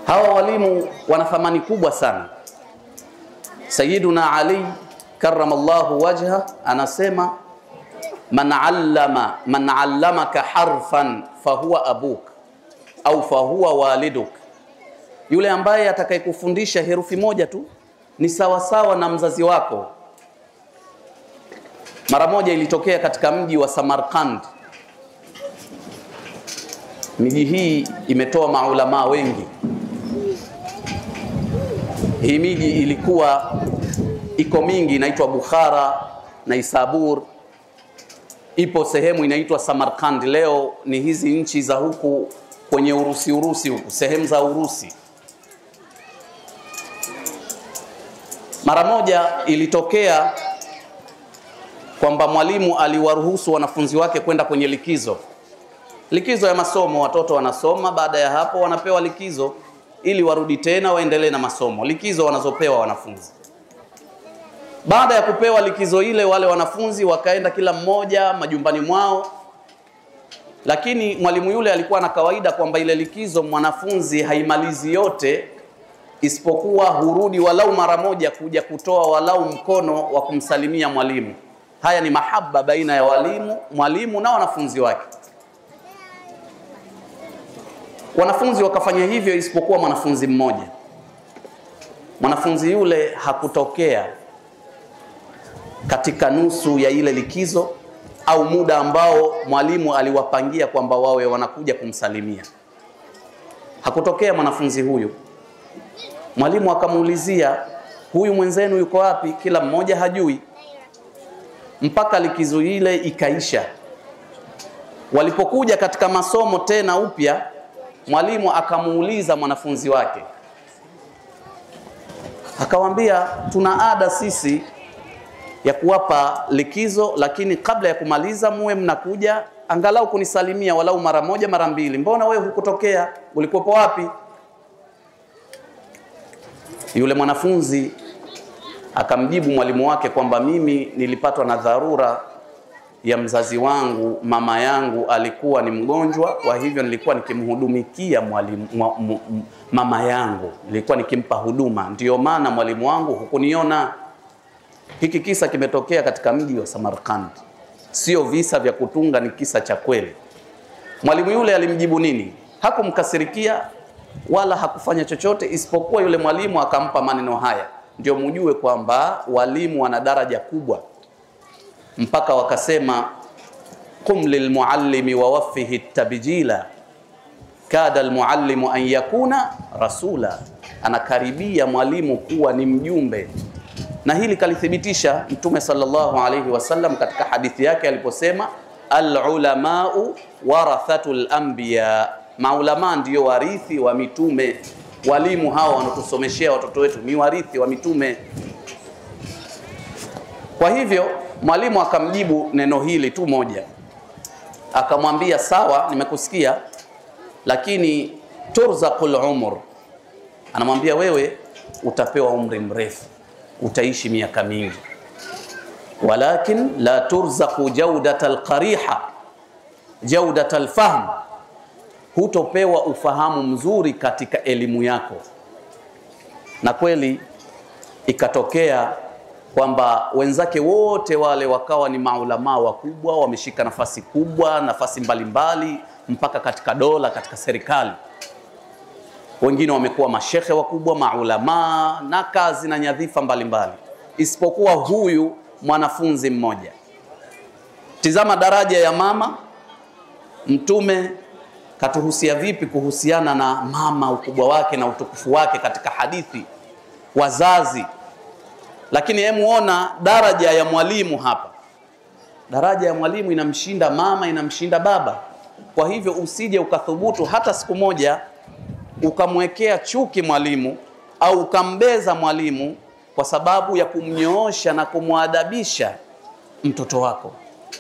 Hawa walimu wana thamani kubwa sana. Sayyiduna Ali karramallahu wajha anasema, man allamaka harfan fahuwa abuk au fahuwa waliduk, yule ambaye atakayekufundisha herufi moja tu ni sawa sawa na mzazi wako. Mara moja ilitokea katika mji wa Samarkand. Miji hii imetoa maulama wengi. Hii miji ilikuwa iko mingi, inaitwa Bukhara na Isabur. Ipo sehemu inaitwa Samarkand. Leo ni hizi nchi za huku kwenye Urusi huku, sehemu za Urusi. Mara moja ilitokea kwamba mwalimu aliwaruhusu wanafunzi wake kwenda kwenye likizo ya masomo. Watoto wanasoma, baada ya hapo wanapewa likizo ili warudi tena waendelee na masomo. Likizo wanazopewa wanafunzi. Baada ya kupewa likizo ile, wale wanafunzi wakaenda kila mmoja majumbani mwao. Lakini mwalimu yule alikuwa na kawaida kwamba ile likizo mwanafunzi haimalizi yote, isipokuwa hurudi walau mara moja kuja kutoa walau mkono wa kumsalimia mwalimu. Haya ni mahaba baina ya mwalimu na wanafunzi wake. Wanafunzi wakafanya hivyo isipokuwa mwanafunzi mmoja. Mwanafunzi yule hakutokea katika nusu ya ile likizo au muda ambao mwalimu aliwapangia kwamba wawe wanakuja kumsalimia. Hakutokea mwanafunzi huyu. Mwalimu akamuulizia, huyu mwenzenu yuko wapi? Kila mmoja hajui. Mpaka likizo ile ikaisha. Walipokuja katika masomo tena upya, mwalimu akamuuliza mwanafunzi wake, akawaambia, tuna ada sisi ya kuwapa likizo, lakini kabla ya kumaliza muwe mnakuja angalau kunisalimia walau mara moja mara mbili. Mbona wewe hukutokea? Ulikuwepo wapi? Yule mwanafunzi akamjibu mwalimu wake kwamba mimi nilipatwa na dharura ya mzazi wangu, mama yangu alikuwa ni mgonjwa, kwa hivyo nilikuwa nikimhudumikia mama yangu, nilikuwa nikimpa huduma, ndio maana mwalimu wangu hukuniona. Hiki kisa kimetokea katika mji wa Samarkand, sio visa vya kutunga, ni kisa cha kweli. Mwalimu yule alimjibu nini? Hakumkasirikia wala hakufanya chochote, isipokuwa yule mwalimu akampa maneno haya. Ndio mjue kwamba walimu wana daraja kubwa. Mpaka wakasema, qum lilmuallimi wa waffihi tabjila kada almuallimu an yakuna rasula. Anakaribia mwalimu kuwa ni mjumbe. Na hili kalithibitisha Mtume sallallahu alayhi wasallam katika hadithi yake aliposema, al-ulamau warathatul anbiya, maulama ndio warithi wa mitume. Walimu hawa wanatusomeshea watoto wetu ni warithi wa mitume. Kwa hivyo mwalimu akamjibu neno hili tu moja, akamwambia, sawa, nimekusikia, lakini turzaqul umr, anamwambia wewe utapewa umri mrefu, utaishi miaka mingi, walakin la turzaqu jawdatal qariha, jawdatal fahm, hutopewa ufahamu mzuri katika elimu yako. Na kweli ikatokea kwamba wenzake wote wale wakawa ni maulama wakubwa, wameshika nafasi kubwa, nafasi mbalimbali, mpaka katika dola, katika serikali. Wengine wamekuwa mashehe wakubwa, maulama na kazi na nyadhifa mbalimbali, isipokuwa huyu mwanafunzi mmoja. Tizama daraja ya mama. Mtume katuhusia vipi kuhusiana na mama, ukubwa wake na utukufu wake katika hadithi, wazazi. Lakini hemuona daraja ya mwalimu hapa. Daraja ya mwalimu inamshinda mama, inamshinda baba. Kwa hivyo usije ukathubutu hata siku moja ukamwekea chuki mwalimu au ukambeza mwalimu kwa sababu ya kumnyoosha na kumwadabisha mtoto wako.